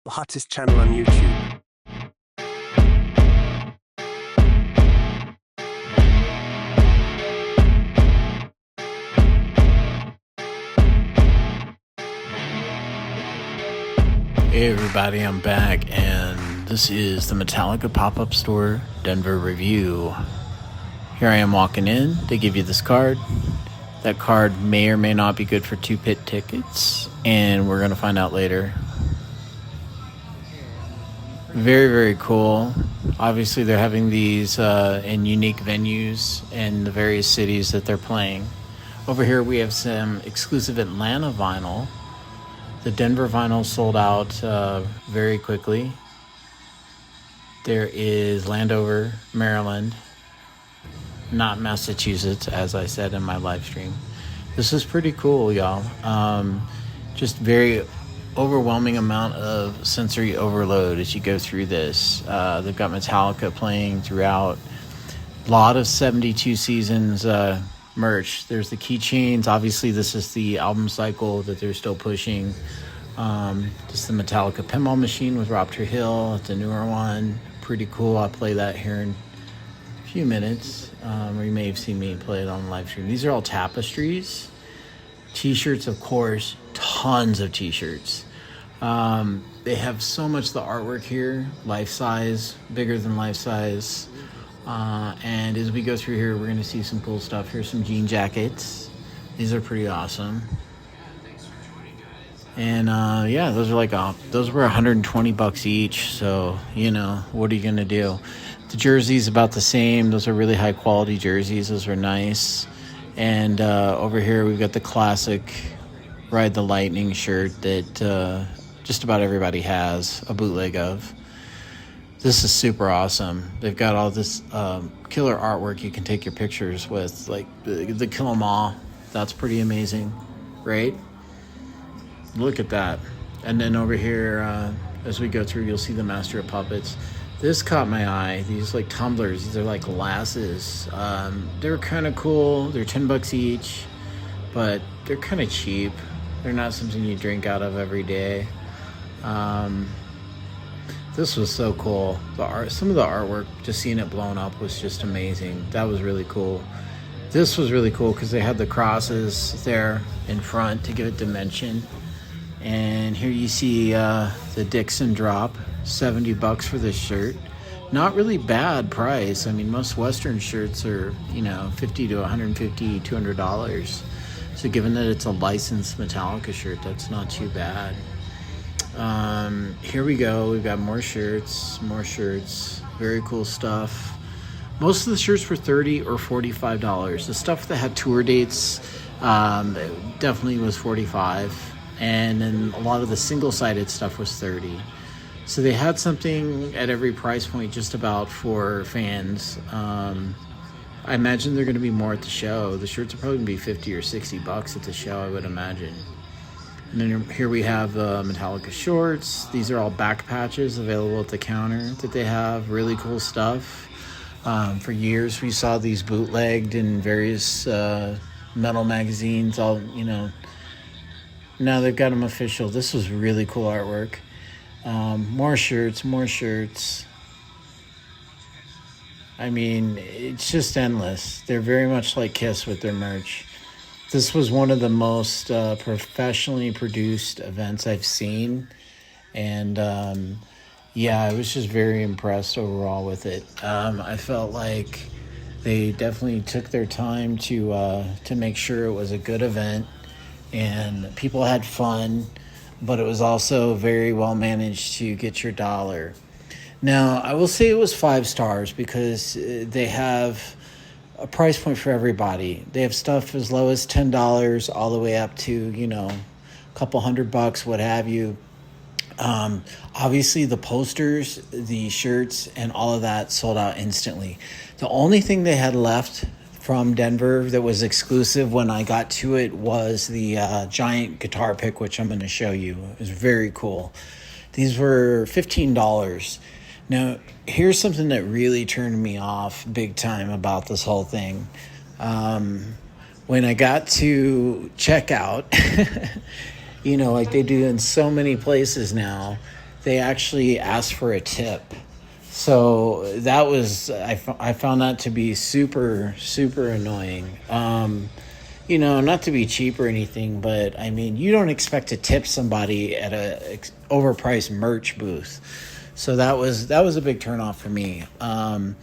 the hottest channel on YouTube. Hey everybody, I'm back, and this is the Metallica pop-up store Denver review. Here I am walking in. They give you this card. That card may or may not be good for 2 pit tickets, and we're going to find out later. Very, very cool. Obviously, they're having these in unique venues in the various cities that they're playing. Over here, we have some exclusive Atlanta vinyl. The Denver vinyl sold out very quickly. There is Landover, Maryland, not Massachusetts, as I said in my live stream. This is pretty cool, y'all. Just very overwhelming amount of sensory overload as you go through this. They've got Metallica playing throughout. A lot of 72 Seasons merch. There's the keychains. Obviously, this is the album cycle that they're still pushing. Just the Metallica pinball machine with Rob Trujillo. It's a newer one. Pretty cool. I'll play that here in a few minutes. Or you may have seen me play it on the live stream. These are all tapestries. T-shirts, of course. Tons of T-shirts. They have so much of the artwork here. Life size. Bigger than life size. And as we go through here, we're going to see some cool stuff. Here's some jean jackets. These are pretty awesome. And yeah, those were $120 each. So, what are you going to do? The jersey's about the same. Those are really high quality jerseys. Those are nice. And over here, we've got the classic Ride the Lightning shirt that just about everybody has a bootleg of. This is super awesome. They've got all this killer artwork you can take your pictures with, like the Kill 'Em All. That's pretty amazing, right? Look at that. And then over here, as we go through, you'll see the Master of Puppets. This caught my eye. These like tumblers. These are like glasses. They're kind of cool. They're $10 each, but they're kind of cheap. They're not something you drink out of every day. This was so cool. Some of the artwork, just seeing it blown up was just amazing. That was really cool. This was really cool because they had the crosses there in front to give it dimension. And here you see the Dixon drop, $70 for this shirt. Not really bad price. I mean, most Western shirts are, $50 to $150, $200. So given that it's a licensed Metallica shirt, that's not too bad. Here we go. We've got more shirts. Very cool stuff. Most of the shirts were $30 or $45. The stuff that had tour dates definitely was $45. And then a lot of the single-sided stuff was $30. So they had something at every price point just about for fans. I imagine they're going to be more at the show. The shirts are probably going to be $50 or $60 at the show, I would imagine. And then here we have the Metallica shorts. These are all back patches available at the counter that they have. Really cool stuff. For years, we saw these bootlegged in various metal magazines. Now they've got them official. This was really cool artwork. More shirts. I mean, it's just endless. They're very much like Kiss with their merch. This was one of the most professionally produced events I've seen. And I was just very impressed overall with it. I felt like they definitely took their time to make sure it was a good event. And people had fun, but it was also very well managed to get your dollar. Now, I will say it was 5 stars because they have a price point for everybody. They have stuff as low as $10 all the way up to, a couple $100, what have you. Obviously, the posters, the shirts, and all of that sold out instantly. The only thing they had left from Denver that was exclusive when I got to it was the giant guitar pick, which I'm going to show you. It was very cool. These were $15. Now, here's something that really turned me off big time about this whole thing. When I got to checkout, like they do in so many places now, they actually asked for a tip. So that was, I found that to be super, super annoying. Not to be cheap or anything, but I mean, you don't expect to tip somebody at a overpriced merch booth. So that was a big turnoff for me. And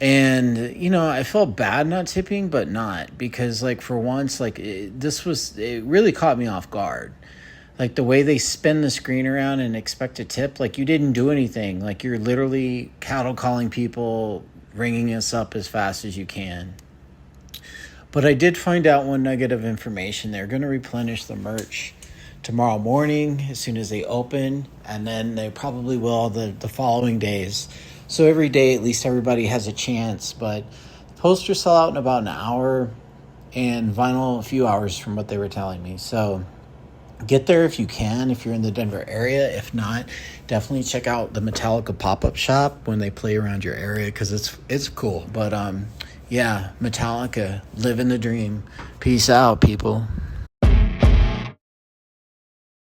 I felt bad not tipping, but not, because like for once, like it really caught me off guard. Like the way they spin the screen around and expect a tip, like you didn't do anything. Like you're literally cattle calling people, ringing us up as fast as you can. But I did find out one nugget of information. They're going to replenish the merch tomorrow morning as soon as they open, and then they probably will the following days. So every day, at least everybody has a chance. But posters sell out in about an hour, and vinyl a few hours from what they were telling me. So get there if you can, if you're in the Denver area. If not, definitely check out the Metallica pop-up shop when they play around your area, because it's cool. But yeah, Metallica, living the dream. Peace out, people.